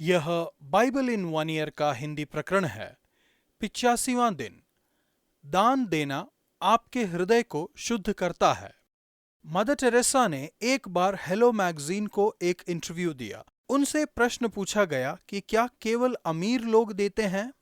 यह Bible in one year का हिंदी प्रकरण है। 85वां दिन। दान देना आपके हृदय को शुद्ध करता है। मदर टेरेसा ने एक बार हेलो मैगजीन को एक इंटरव्यू दिया। उनसे प्रश्न पूछा गया कि क्या केवल अमीर लोग देते हैं।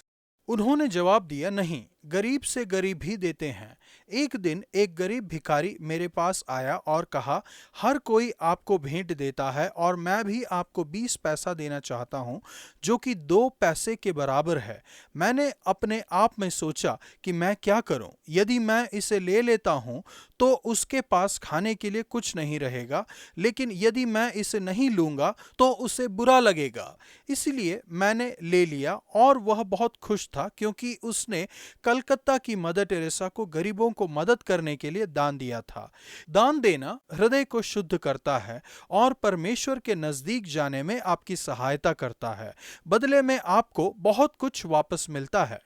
उन्होंने जवाब दिया, नहीं, गरीब से गरीब भी देते हैं। एक दिन एक गरीब भिखारी मेरे पास आया और कहा, हर कोई आपको भेंट देता है और मैं भी आपको 20 पैसा देना चाहता हूँ, जो कि 2 पैसे के बराबर है। मैंने अपने आप में सोचा कि मैं क्या करूँ। यदि मैं इसे ले लेता हूँ तो उसके पास खाने के लिए कुछ नहीं रहेगा, लेकिन यदि मैं इसे नहीं लूंगा तो उसे बुरा लगेगा। इसलिए मैंने ले लिया और वह बहुत खुश था, क्योंकि उसने कलकत्ता की मदर टेरेसा को गरीबों को मदद करने के लिए दान दिया था। दान देना हृदय को शुद्ध करता है और परमेश्वर के नजदीक जाने में आपकी सहायता करता है। बदले में आपको बहुत कुछ वापस मिलता है।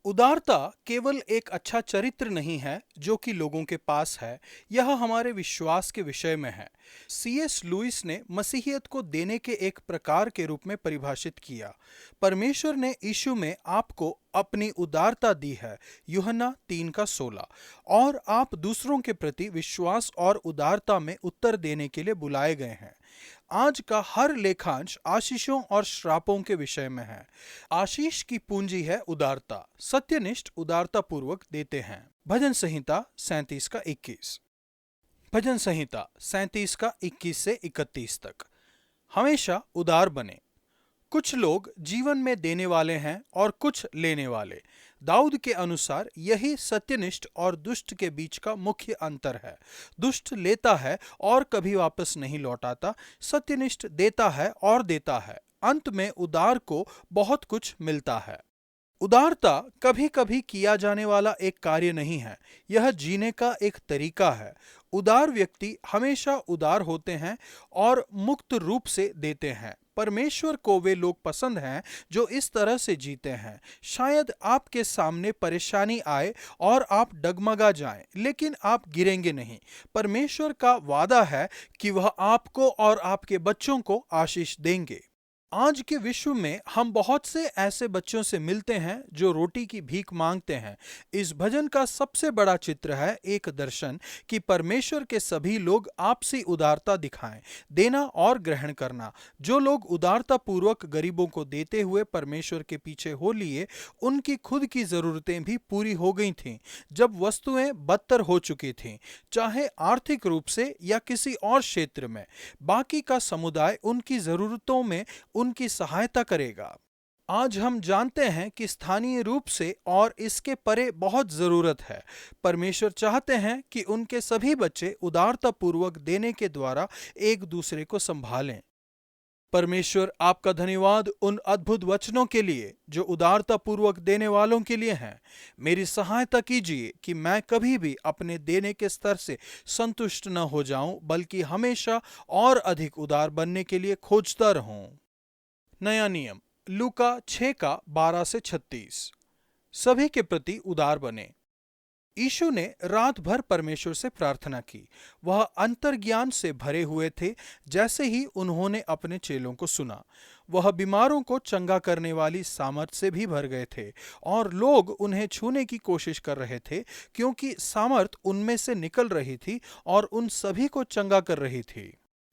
उदारता केवल एक अच्छा चरित्र नहीं है जो कि लोगों के पास है, यह हमारे विश्वास के विषय में है। सीएस लुइस ने मसीहियत को देने के एक प्रकार के रूप में परिभाषित किया। परमेश्वर ने यीशु में आपको अपनी उदारता दी है, यूहन्ना 3:16, और आप दूसरों के प्रति विश्वास और उदारता में उत्तर देने के लिए बुलाए गए हैं। आज का हर लेखांश आशीषों और श्रापों के विषय में है। आशीष की पूंजी है उदारता। सत्यनिष्ठ उदारता पूर्वक देते हैं। भजन संहिता 37:21। भजन संहिता 37:21 से 31 तक। हमेशा उदार बने। कुछ लोग जीवन में देने वाले हैं और कुछ लेने वाले। दाऊद के अनुसार यही सत्यनिष्ठ और दुष्ट के बीच का मुख्य अंतर है। दुष्ट लेता है और कभी वापस नहीं लौटाता, सत्यनिष्ठ देता है और देता है। अंत में उदार को बहुत कुछ मिलता है। उदारता कभी कभी किया जाने वाला एक कार्य नहीं है, यह जीने का एक तरीका है। उदार व्यक्ति हमेशा उदार होते हैं और मुक्त रूप से देते हैं। परमेश्वर को वे लोग पसंद हैं जो इस तरह से जीते हैं। शायद आपके सामने परेशानी आए और आप डगमगा जाएं, लेकिन आप गिरेंगे नहीं। परमेश्वर का वादा है कि वह आपको और आपके बच्चों को आशीष देंगे। आज के विश्व में हम बहुत से ऐसे बच्चों से मिलते हैं जो रोटी की भीख मांगते हैं। इस भजन का सबसे बड़ा चित्र है एक दर्शन कि परमेश्वर के सभी लोग आपसी उदारता दिखाएं, देना और ग्रहण करना। जो लोग उदारता पूर्वक गरीबों को देते हुए परमेश्वर के पीछे हो लिए, उनकी खुद की जरूरतें भी पूरी हो गई थीं जब वस्तुएं बदतर हो चुकी थीं, चाहे आर्थिक रूप से या किसी और क्षेत्र में। बाकी का समुदाय उनकी जरूरतों में उनकी सहायता करेगा। आज हम जानते हैं कि स्थानीय रूप से और इसके परे बहुत जरूरत है। परमेश्वर चाहते हैं कि उनके सभी बच्चे उदारतापूर्वक देने के द्वारा एक दूसरे को संभालें। परमेश्वर आपका धन्यवाद उन अद्भुत वचनों के लिए जो उदारतापूर्वक देने वालों के लिए हैं। मेरी सहायता कीजिए कि मैं कभी भी अपने देने के स्तर से संतुष्ट न हो जाऊं, बल्कि हमेशा और अधिक उदार बनने के लिए खोजता रहूं। नया नियम लूका 6:12-36। सभी के प्रति उदार बने। यीशु ने रात भर परमेश्वर से प्रार्थना की। वह अंतर्ज्ञान से भरे हुए थे। जैसे ही उन्होंने अपने चेलों को सुना, वह बीमारों को चंगा करने वाली सामर्थ से भी भर गए थे, और लोग उन्हें छूने की कोशिश कर रहे थे, क्योंकि सामर्थ उनमें से निकल रही थी और उन सभी को चंगा कर रही थी।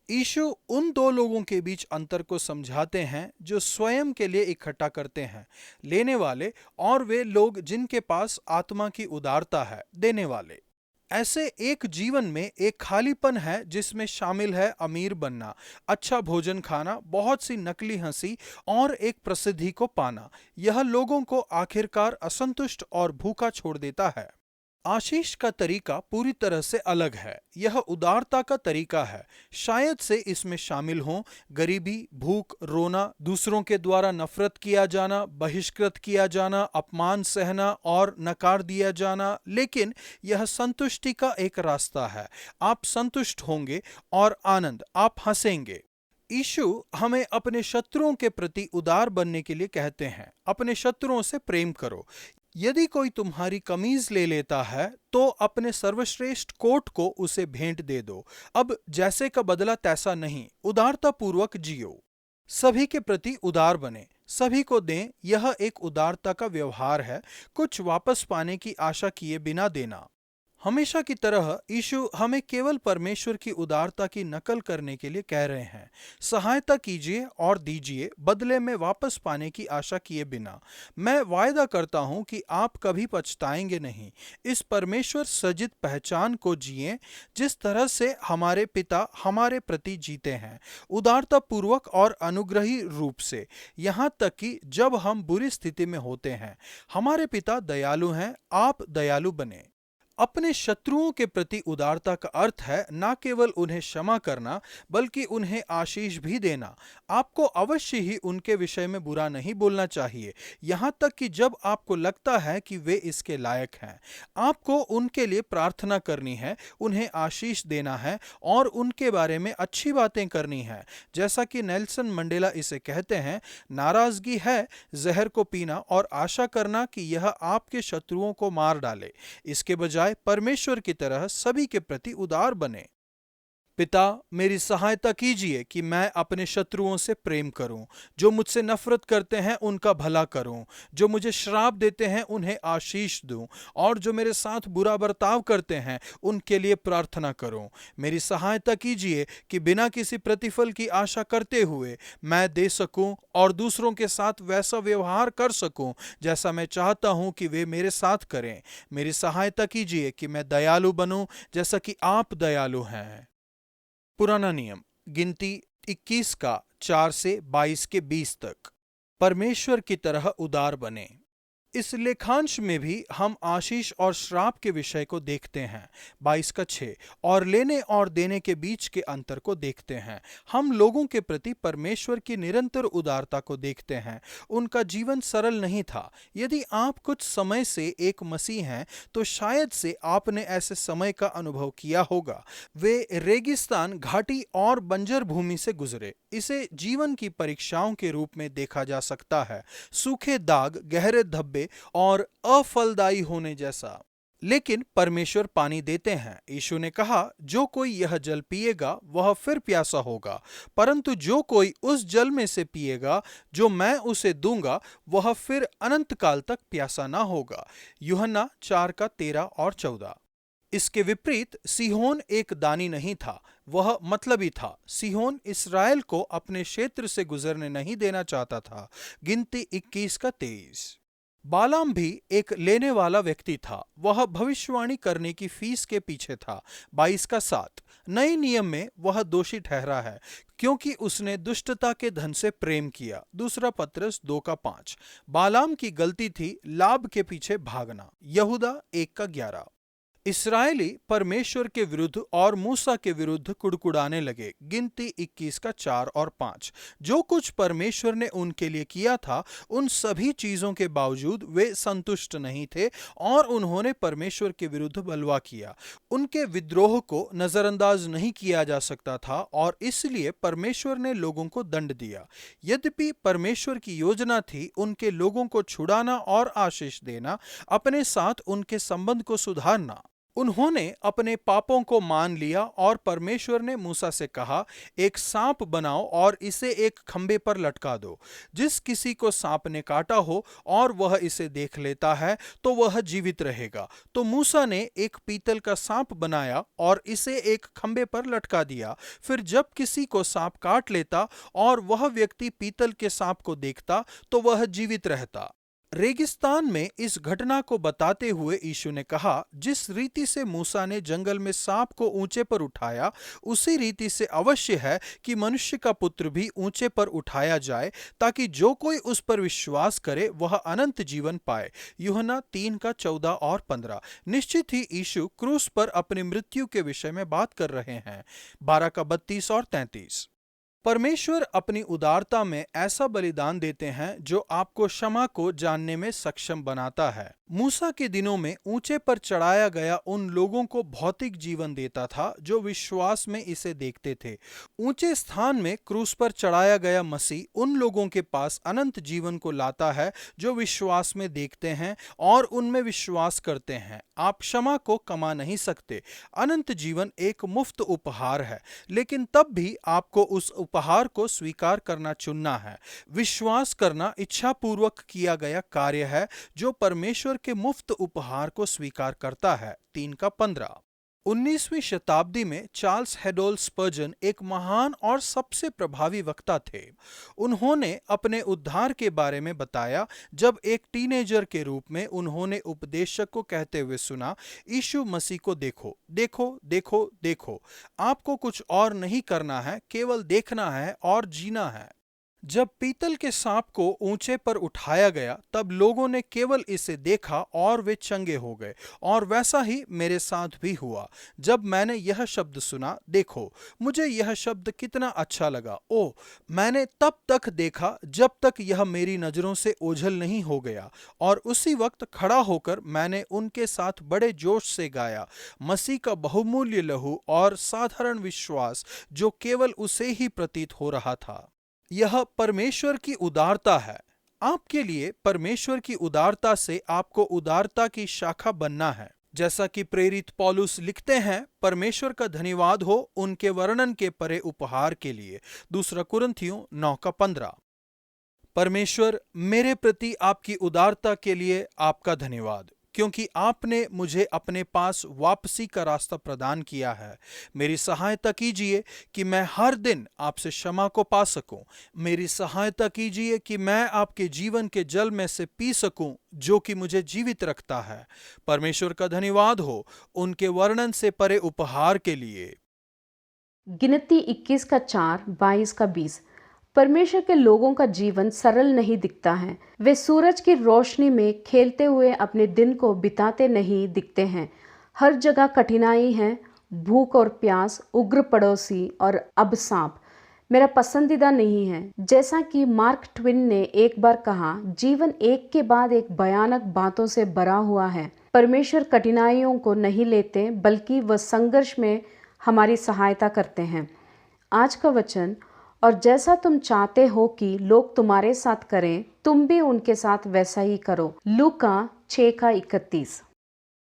यीशु उन 2 लोगों के बीच अंतर को समझाते हैं जो स्वयं के लिए इकट्ठा करते हैं, लेने वाले, और वे लोग जिनके पास आत्मा की उदारता है, देने वाले। ऐसे एक जीवन में एक खालीपन है जिसमें शामिल है अमीर बनना, अच्छा भोजन खाना, बहुत सी नकली हंसी और एक प्रसिद्धि को पाना। यह लोगों को आखिरकार असंतुष्ट और भूखा छोड़ देता है। आशीष का तरीका पूरी तरह से अलग है। यह उदारता का तरीका है। शायद से इसमें शामिल हों गरीबी, भूख, रोना, दूसरों के द्वारा नफरत किया जाना, बहिष्कृत किया जाना, अपमान सहना और नकार दिया जाना, लेकिन यह संतुष्टि का एक रास्ता है। आप संतुष्ट होंगे और आनंद, आप हंसेंगे। यीशु हमें अपने शत्रुओं के प्रति उदार बनने के लिए कहते हैं। अपने शत्रुओं से प्रेम करो। यदि कोई तुम्हारी कमीज ले लेता है तो अपने सर्वश्रेष्ठ कोट को उसे भेंट दे दो। अब जैसे का बदला तैसा नहीं, उदारतापूर्वक जियो। सभी के प्रति उदार बने, सभी को दें, यह एक उदारता का व्यवहार है, कुछ वापस पाने की आशा किए बिना देना। हमेशा की तरह यीशु हमें केवल परमेश्वर की उदारता की नकल करने के लिए कह रहे हैं। सहायता कीजिए और दीजिए, बदले में वापस पाने की आशा किए बिना। मैं वायदा करता हूं कि आप कभी पछताएंगे नहीं। इस परमेश्वर सजित पहचान को जिए जिस तरह से हमारे पिता हमारे प्रति जीते हैं, उदारता पूर्वक और अनुग्रही रूप से, यहाँ तक कि जब हम बुरी स्थिति में होते हैं। हमारे पिता दयालु हैं, आप दयालु बने। अपने शत्रुओं के प्रति उदारता का अर्थ है न केवल उन्हें क्षमा करना, बल्कि उन्हें आशीष भी देना। आपको अवश्य ही उनके विषय में बुरा नहीं बोलना चाहिए, यहाँ तक कि जब आपको लगता है कि वे इसके लायक हैं। आपको उनके लिए प्रार्थना करनी है, उन्हें आशीष देना है और उनके बारे में अच्छी बातें करनी है। जैसा कि नेल्सन मंडेला इसे कहते हैं, नाराजगी है जहर को पीना और आशा करना कि यह आपके शत्रुओं को मार डाले। इसके बजाय परमेश्वर की तरह सभी के प्रति उदार बने। पिता, मेरी सहायता कीजिए कि मैं अपने शत्रुओं से प्रेम करूं, जो मुझसे नफरत करते हैं उनका भला करूं, जो मुझे श्राप देते हैं उन्हें आशीष दूं, और जो मेरे साथ बुरा बर्ताव करते हैं उनके लिए प्रार्थना करूं। मेरी सहायता कीजिए कि बिना किसी प्रतिफल की आशा करते हुए मैं दे सकूं और दूसरों के साथ वैसा व्यवहार कर सकूं जैसा मैं चाहता हूं कि वे मेरे साथ करें। मेरी सहायता कीजिए कि मैं दयालु बनूं जैसा कि आप दयालु हैं। पुराना नियम, गिनती 21 का 4 से 22 के 20 तक। परमेश्वर की तरह उदार बने। इस लेखांश में भी हम आशीष और श्राप के विषय को देखते हैं। 22 का 6 और लेने और देने के बीच के अंतर को देखते हैं। हम लोगों के प्रति परमेश्वर की निरंतर उदारता को देखते हैं। उनका जीवन सरल नहीं था। यदि आप कुछ समय से एक मसीह हैं तो शायद से आपने ऐसे समय का अनुभव किया होगा। वे रेगिस्तान, घाटी और बंजर भूमि से गुजरे। इसे जीवन की परीक्षाओं के रूप में देखा जा सकता है, सूखे दाग, गहरे धब्बे और अफलदायी होने जैसा। लेकिन परमेश्वर पानी देते हैं। यीशु ने कहा, जो कोई यह जल पिएगा वह फिर प्यासा होगा, परंतु जो कोई उस जल में से पिएगा जो मैं उसे दूंगा वह फिर अनंत काल तक प्यासा ना होगा। यूहन्ना 4 का 13 और 14। इसके विपरीत सीहोन एक दानी नहीं था, वह मतलबी था। सीहोन इसराइल को अपने क्षेत्र से गुजरने नहीं देना चाहता था। गिनती 21 का 23। बालाम भी एक लेने वाला व्यक्ति था, वह भविष्यवाणी करने की फीस के पीछे था। 22 का 7। नए नियम में वह दोषी ठहरा है क्योंकि उसने दुष्टता के धन से प्रेम किया। दूसरा पत्रस 2 का 5। बालाम की गलती थी लाभ के पीछे भागना। यहूदा 1 का 11। इसराइली परमेश्वर के विरुद्ध और मूसा के विरुद्ध कुड़कुड़ाने लगे। गिनती 21 का 4 और 5। जो कुछ परमेश्वर ने उनके लिए किया था, उन सभी चीजों के बावजूद वे संतुष्ट नहीं थे और उन्होंने परमेश्वर के विरुद्ध बलवा किया। उनके विद्रोह को नजरअंदाज नहीं किया जा सकता था और इसलिए परमेश्वर ने लोगों को दंड दिया। यद्यपि परमेश्वर की योजना थी उनके लोगों को छुड़ाना और आशीष देना, अपने साथ उनके संबंध को सुधारना। उन्होंने अपने पापों को मान लिया और परमेश्वर ने मूसा से कहा, एक सांप बनाओ और इसे एक खंबे पर लटका दो। जिस किसी को सांप ने काटा हो और वह इसे देख लेता है तो वह जीवित रहेगा। तो मूसा ने एक पीतल का सांप बनाया और इसे एक खंबे पर लटका दिया। फिर जब किसी को सांप काट लेता और वह व्यक्ति पीतल के सांप को देखता तो वह जीवित रहता। रेगिस्तान में इस घटना को बताते हुए यीशु ने कहा, जिस रीति से मूसा ने जंगल में सांप को ऊंचे पर उठाया, उसी रीति से अवश्य है कि मनुष्य का पुत्र भी ऊंचे पर उठाया जाए, ताकि जो कोई उस पर विश्वास करे वह अनंत जीवन पाए। यूहन्ना 3 का 14 और 15। निश्चित ही यीशु क्रूस पर अपनी मृत्यु के विषय में बात कर रहे हैं। 12 का 32 और 33। परमेश्वर अपनी उदारता में ऐसा बलिदान देते हैं जो आपको क्षमा को जानने में सक्षम बनाता है। मूसा के दिनों में ऊंचे पर चढ़ाया गया उन लोगों को भौतिक जीवन देता था जो विश्वास में इसे देखते थे। ऊंचे स्थान में क्रूस पर चढ़ाया गया मसीह उन लोगों के पास अनंत जीवन को लाता है जो विश्वास में देखते हैं और उनमें विश्वास करते हैं। आप क्षमा को कमा नहीं सकते। अनंत जीवन एक मुफ्त उपहार है, लेकिन तब भी आपको उस उपहार को स्वीकार करना चुनना है। विश्वास करना इच्छापूर्वक किया गया कार्य है जो परमेश्वर के मुफ्त उपहार को स्वीकार करता है। 3:15। 19वीं शताब्दी में चार्ल्स हैडोल स्पर्जन एक महान और सबसे प्रभावी वक्ता थे। उन्होंने अपने उद्धार के बारे में बताया जब एक टीनेजर के रूप में उन्होंने उपदेशक को कहते हुए सुना, यीशु मसीह को देखो, देखो, देखो, देखो। आपको कुछ और नहीं करना है, केवल देखना है और जीना है। जब पीतल के सांप को ऊंचे पर उठाया गया तब लोगों ने केवल इसे देखा और वे चंगे हो गए। और वैसा ही मेरे साथ भी हुआ। जब मैंने यह शब्द सुना, देखो, मुझे यह शब्द कितना अच्छा लगा। ओह, मैंने तब तक देखा जब तक यह मेरी नजरों से ओझल नहीं हो गया। और उसी वक्त खड़ा होकर मैंने उनके साथ बड़े जोश से गाया, मसीह का बहुमूल्य लहू और साधारण विश्वास जो केवल उसे ही प्रतीत हो रहा था। यह परमेश्वर की उदारता है। आपके लिए परमेश्वर की उदारता से आपको उदारता की शाखा बनना है। जैसा कि प्रेरित पौलुस लिखते हैं, परमेश्वर का धन्यवाद हो उनके वर्णन के परे उपहार के लिए। 2 कुरिन्थियों 9:15। परमेश्वर, मेरे प्रति आपकी उदारता के लिए आपका धन्यवाद, क्योंकि आपने मुझे अपने पास वापसी का रास्ता प्रदान किया है। मेरी सहायता कीजिए कि मैं हर दिन आपसे क्षमा को पा सकूं। मेरी सहायता कीजिए कि मैं आपके जीवन के जल में से पी सकूं जो कि मुझे जीवित रखता है। परमेश्वर का धन्यवाद हो उनके वर्णन से परे उपहार के लिए। गिनती 21:4, 22:20। परमेश्वर के लोगों का जीवन सरल नहीं दिखता है। वे सूरज की रोशनी में खेलते हुए अपने दिन को बिताते नहीं दिखते हैं। हर जगह कठिनाई है, भूख और प्यास, उग्र पड़ोसी और अब सांप। मेरा पसंदीदा नहीं है। जैसा कि मार्क ट्विन ने एक बार कहा, जीवन एक के बाद एक भयानक बातों से भरा हुआ है। परमेश्वर कठिनाइयों को नहीं लेते, बल्कि वह संघर्ष में हमारी सहायता करते हैं। आज का वचन, और जैसा तुम चाहते हो कि लोग तुम्हारे साथ करें, तुम भी उनके साथ वैसा ही करो। लूका 6:31।